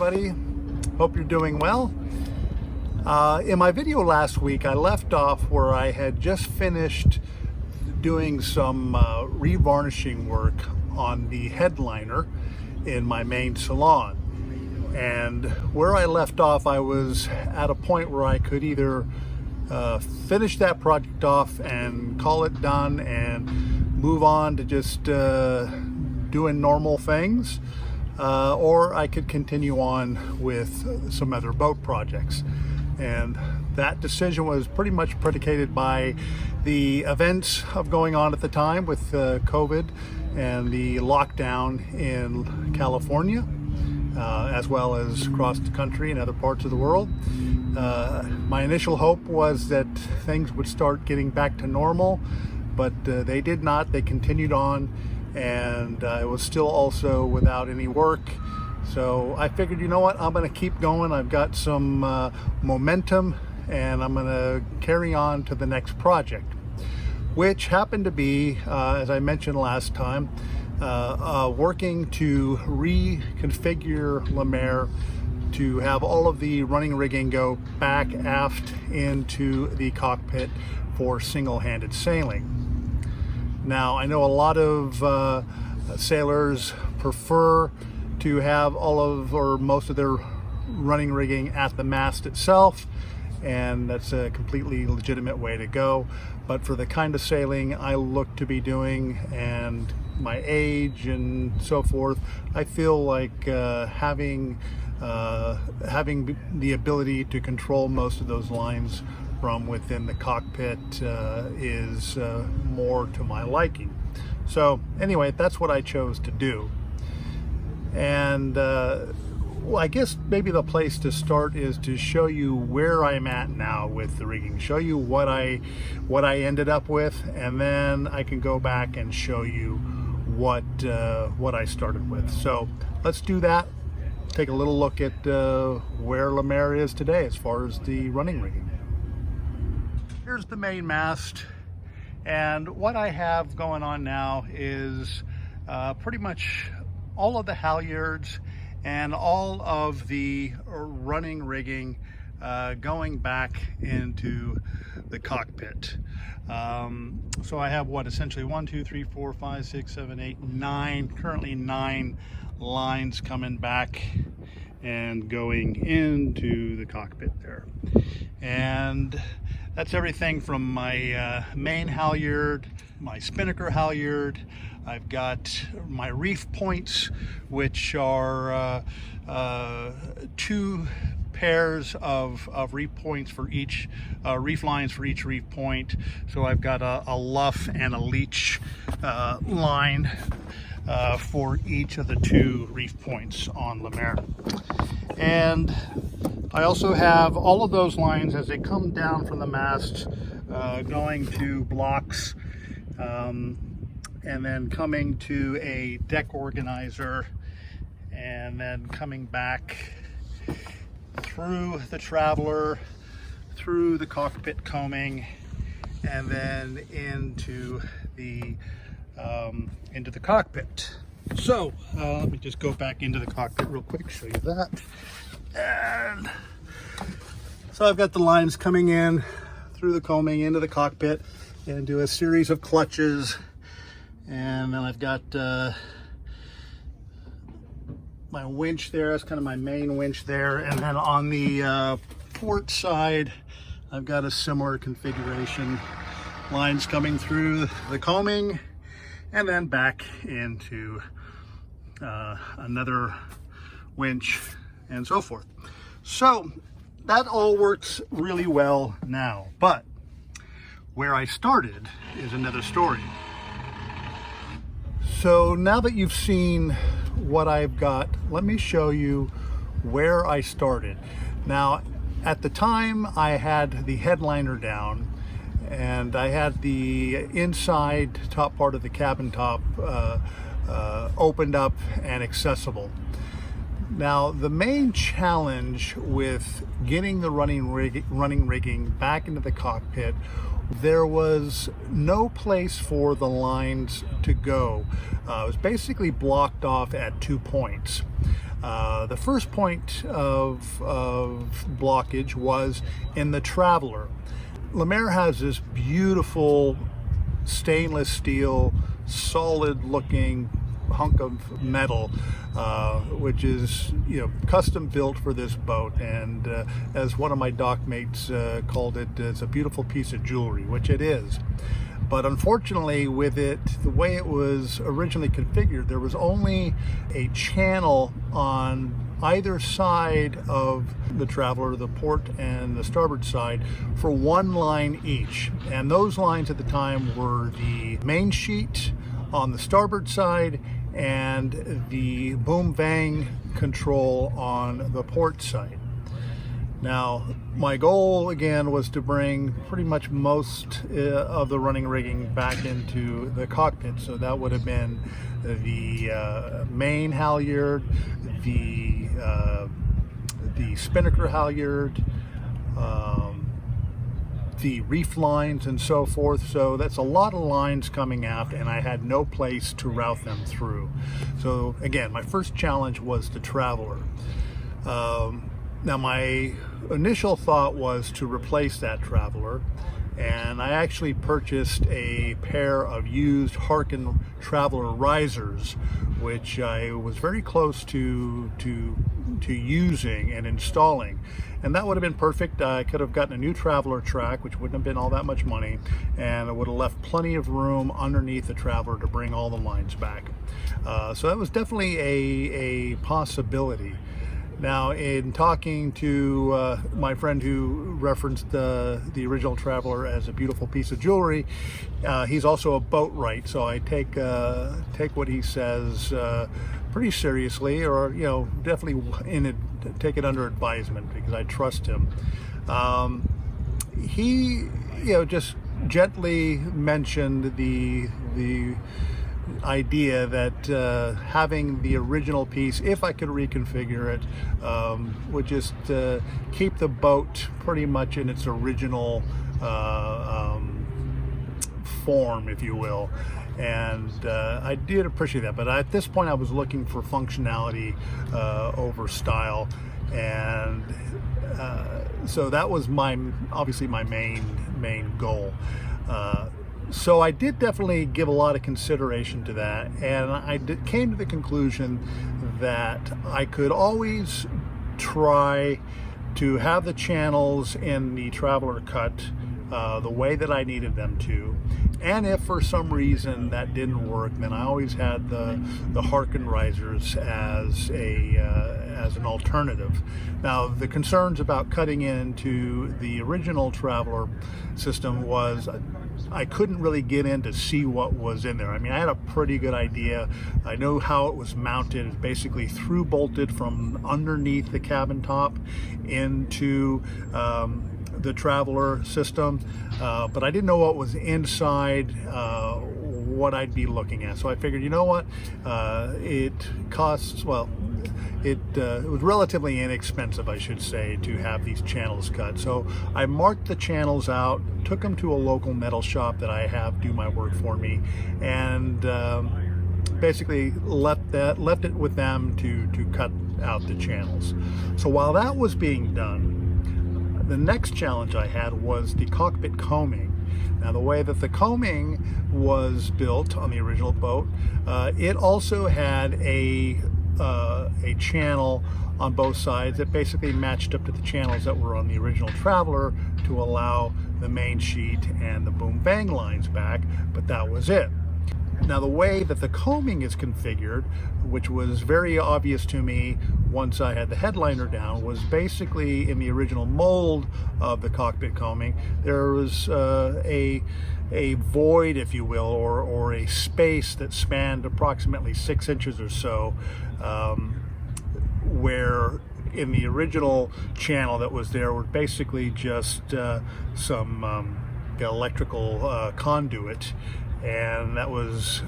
everybody. Hope you're doing well. In my video last week, I left off where I had just finished doing some revarnishing work on the headliner in my main salon. And where I left off, I was at a point where I could either finish that project off and call it done and move on to just doing normal things, or I could continue on with some other boat projects. And that decision was pretty much predicated by the events of going on at the time with COVID and the lockdown in California, as well as across the country and other parts of the world. My initial hope was that things would start getting back to normal, but they did not. They continued on, and I was still also without any work. So I figured, you know what, I'm going to keep going. I've got some momentum, and I'm going to carry on to the next project, which happened to be, as I mentioned last time, working to reconfigure Le Maire to have all of the running rigging go back aft into the cockpit for single-handed sailing. Now, I know a lot of sailors prefer to have all of or most of their running rigging at the mast itself, and that's a completely legitimate way to go. But for the kind of sailing I look to be doing and my age and so forth, I feel like having the ability to control most of those lines from within the cockpit is more to my liking. So anyway, that's what I chose to do. And well, I guess maybe the place to start is to show you where I'm at now with the rigging, show you what I ended up with, and then I can go back and show you what I started with. So let's do that. Take a little look at where Le Maire is today as far as the running rigging. Here's the main mast, and what I have going on now is pretty much all of the halyards and all of the running rigging going back into the cockpit. So I have essentially 1, 2, 3, 4, 5, 6, 7, 8, 9, currently 9 lines coming back and going into the cockpit there. And that's everything from my main halyard, my spinnaker halyard. I've got my reef points, which are 2 pairs of reef points for each, reef lines for each reef point. So I've got a luff and a leech line for each of the 2 reef points on Le Maire. And I also have all of those lines as they come down from the mast, going to blocks, and then coming to a deck organizer, and then coming back through the traveler, through the cockpit combing, and then into the cockpit. So let me just go back into the cockpit real quick, show you that. And so I've got the lines coming in through the combing into the cockpit and do a series of clutches, and then I've got my winch there. That's kind of my main winch there, and then on the port side I've got a similar configuration, lines coming through the combing and then back into another winch and so forth. So that all works really well now, but where I started is another story. So now that you've seen what I've got, let me show you where I started. Now, at the time I had the headliner down, and I had the inside top part of the cabin top opened up and accessible. Now, the main challenge with getting the running rigging back into the cockpit, there was no place for the lines to go. It was basically blocked off at 2 points. The first point of blockage was in the Traveler. Lemaire has this beautiful stainless steel, solid looking hunk of metal, which is, custom built for this boat, and as one of my dock mates called it, it's a beautiful piece of jewelry, which it is. But unfortunately, with it, the way it was originally configured, there was only a channel on either side of the Traveler, the port and the starboard side, for one line each. And those lines at the time were the main sheet on the starboard side and the boom bang control on the port side. Now, my goal again was to bring pretty much most of the running rigging back into the cockpit. So that would have been the main halyard, the spinnaker halyard, the reef lines and so forth. So that's a lot of lines coming aft, and I had no place to route them through. So again, my first challenge was the Traveler. Now my initial thought was to replace that Traveler, and I actually purchased a pair of used Harken Traveler risers, which I was very close to using and installing, and that would have been perfect. I could have gotten a new Traveler track, which wouldn't have been all that much money, and it would have left plenty of room underneath the Traveler to bring all the lines back. So that was definitely a possibility. Now, in talking to my friend who referenced the original Traveler as a beautiful piece of jewelry, he's also a boatwright, so I take what he says pretty seriously, or definitely take it under advisement, because I trust him. He just gently mentioned the idea that having the original piece, if I could reconfigure it, would just keep the boat pretty much in its original form, if you will. And I did appreciate that, but at this point I was looking for functionality over style, and so that was obviously my main goal. So I did definitely give a lot of consideration to that, and I came to the conclusion that I could always try to have the channels in the Traveler cut the way that I needed them to, and if for some reason that didn't work, then I always had the Harken risers as an alternative. Now, the concerns about cutting into the original Traveler system was I couldn't really get in to see what was in there. I mean, I had a pretty good idea. I know how it was mounted. It's basically through bolted from underneath the cabin top into the Traveler system, but I didn't know what was inside, what I'd be looking at. So I figured, you know what, it costs, well, it was relatively inexpensive, I should say, to have these channels cut. So I marked the channels out, took them to a local metal shop that I have do my work for me, and basically left it with them to cut out the channels. So while that was being done, the next challenge I had was the cockpit combing. Now, the way that the combing was built on the original boat, it also had a channel on both sides that basically matched up to the channels that were on the original Traveler to allow the main sheet and the boom bang lines back, but that was it. Now, the way that the combing is configured, which was very obvious to me once I had the headliner down, was basically in the original mold of the cockpit combing, there was a void, if you will, or a space that spanned approximately 6 inches or so, where in the original channel that was there were basically just some electrical conduit, and that was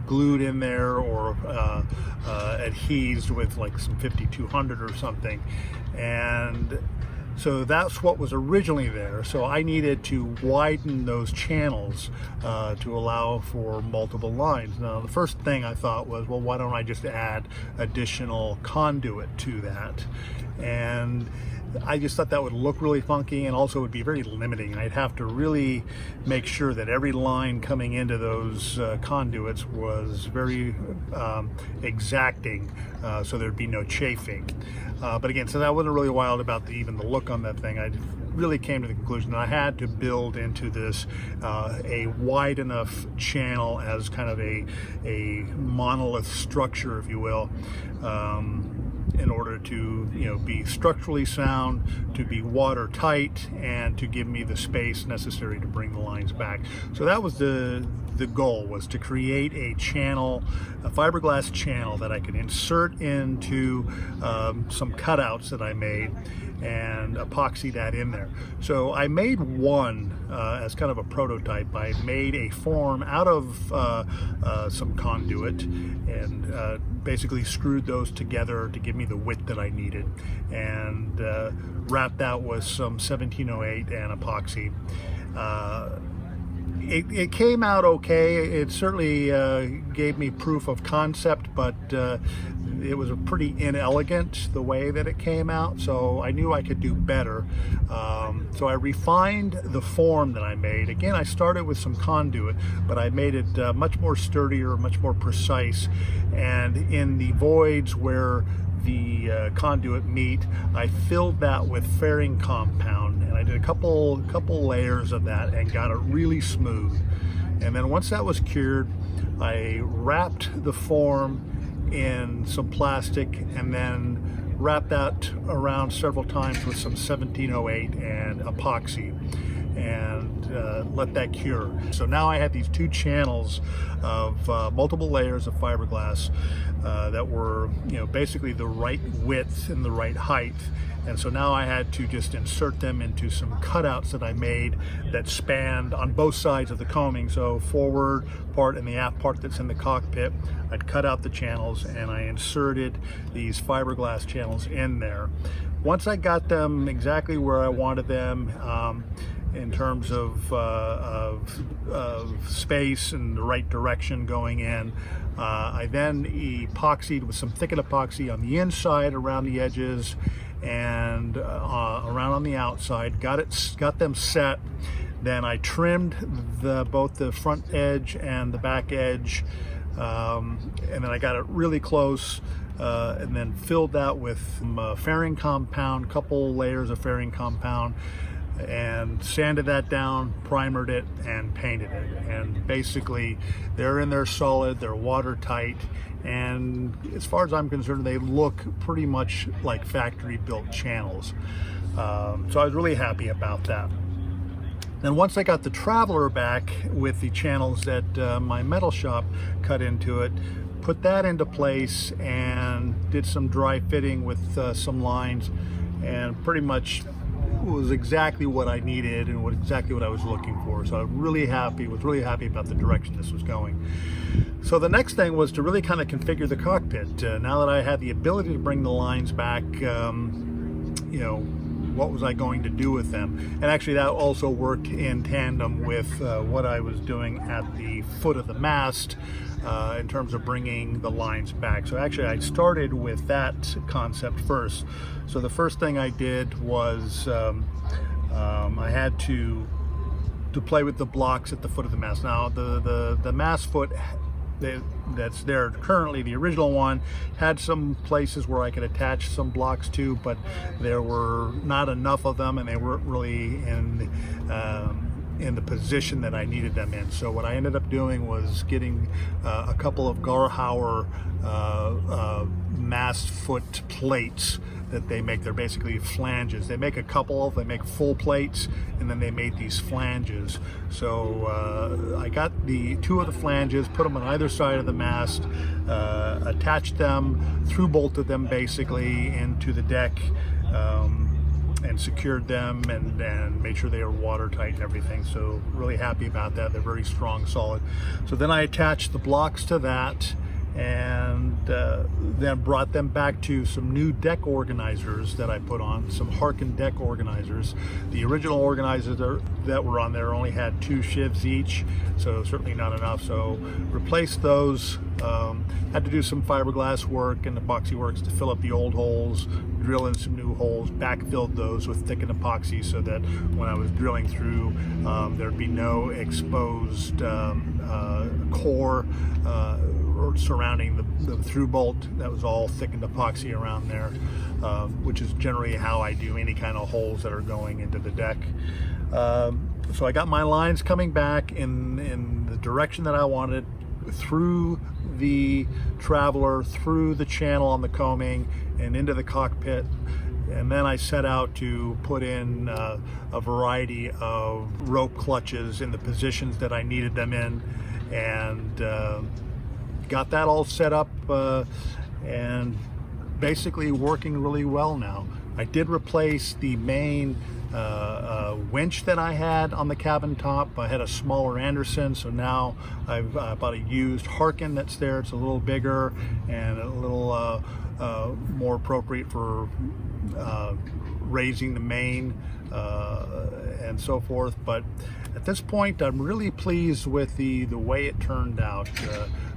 glued in there or adhesed with like some 5200 or something. And So that's what was originally there. So I needed to widen those channels to allow for multiple lines. Now, the first thing I thought was, well, why don't I just add additional conduit to that? And I just thought that would look really funky, and also would be very limiting. I'd have to really make sure that every line coming into those conduits was very exacting, so there'd be no chafing. But again, since I wasn't really wild about even the look on that thing, I really came to the conclusion that I had to build into this a wide enough channel as kind of a monolith structure, if you will, in order to be structurally sound, to be watertight, and to give me the space necessary to bring the lines back. So that was the goal, was to create a channel, a fiberglass channel that I could insert into some cutouts that I made and epoxy that in there. So I made one as kind of a prototype. I made a form out of some conduit and basically screwed those together to give me the width that I needed, and wrapped that with some 1708 and epoxy. It came out okay. It certainly gave me proof of concept, but it was a pretty inelegant the way that it came out, so I knew I could do better. So I refined the form that I made. Again, I started with some conduit, but I made it much more sturdier, much more precise, and in the voids where the conduit meet, I filled that with fairing compound, and I did a couple layers of that and got it really smooth. And then once that was cured, I wrapped the form in some plastic and then wrapped that around several times with some 1708 and epoxy, and let that cure. So now I had these two channels of multiple layers of fiberglass that were basically the right width and the right height. And so now I had to just insert them into some cutouts that I made that spanned on both sides of the combing. So forward part and the aft part that's in the cockpit, I'd cut out the channels and I inserted these fiberglass channels in there. Once I got them exactly where I wanted them, in terms of space and the right direction going in, I then epoxied with some thickened epoxy on the inside around the edges and around on the outside. Got them set. Then I trimmed both the front edge and the back edge, and then I got it really close. And then filled that with some fairing compound, couple layers of fairing compound, and sanded that down, primered it, and painted it. And basically, they're in there solid, they're watertight, and as far as I'm concerned, they look pretty much like factory-built channels. So I was really happy about that. Then once I got the Traveler back with the channels that my metal shop cut into it, put that into place and did some dry fitting with some lines, and pretty much was exactly what I needed and exactly what I was looking for. So I was really happy about the direction this was going. So the next thing was to really kind of configure the cockpit. Now that I had the ability to bring the lines back, what was I going to do with them? And actually that also worked in tandem with what I was doing at the foot of the mast in terms of bringing the lines back. So actually I started with that concept first. So the first thing I did was I had to play with the blocks at the foot of the mast. Now the mast foot that's there currently, the original one, had some places where I could attach some blocks to, but there were not enough of them and they weren't really in the position that I needed them in. So what I ended up doing was getting a couple of Garhauer mast foot plates that they make. They're basically flanges. They make a couple, they make full plates, and then they made these flanges. So I got the two of the flanges, put them on either side of the mast, attached them, through bolted them basically into the deck, and secured them and made sure they were watertight and everything. So really happy about that. They're very strong, solid. So then I attached the blocks to that, and then brought them back to some new deck organizers that I put on, some Harken deck organizers. The original organizers that were on there only had 2 shivs each, so certainly not enough. So replaced those, had to do some fiberglass work and epoxy works to fill up the old holes, drill in some new holes, backfilled those with thickened epoxy so that when I was drilling through, there'd be no exposed core surrounding the through bolt. That was all thickened epoxy around there, which is generally how I do any kind of holes that are going into the deck. So I got my lines coming back in the direction that I wanted, through the Traveler, through the channel on the combing, and into the cockpit. And then I set out to put in a variety of rope clutches in the positions that I needed them in, and got that all set up and basically working really well now. I did replace the main winch that I had on the cabin top. I had a smaller Anderson, so now I've bought a used Harken that's there. It's a little bigger and a little more appropriate for raising the main and so forth. But at this point, I'm really pleased with the way it turned out.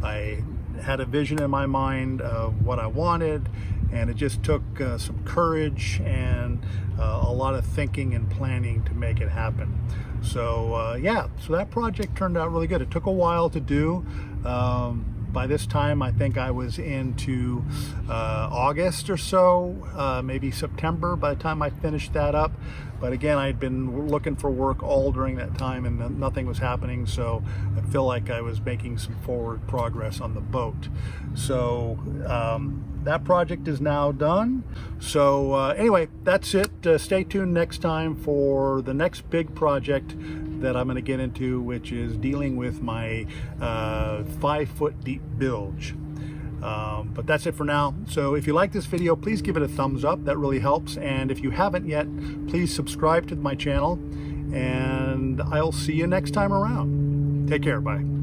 I had a vision in my mind of what I wanted, and it just took some courage and a lot of thinking and planning to make it happen. So yeah, so that project turned out really good. It took a while to do. By this time, I think I was into August or so, maybe September by the time I finished that up. But again, I'd been looking for work all during that time and nothing was happening, so I feel like I was making some forward progress on the boat. So that project is now done. So anyway, that's it. Stay tuned next time for the next big project that I'm going to get into, which is dealing with my 5-foot deep bilge. But that's it for now. So if you like this video, please give it a thumbs up. That really helps. And if you haven't yet, please subscribe to my channel, and I'll see you next time around. Take care. Bye.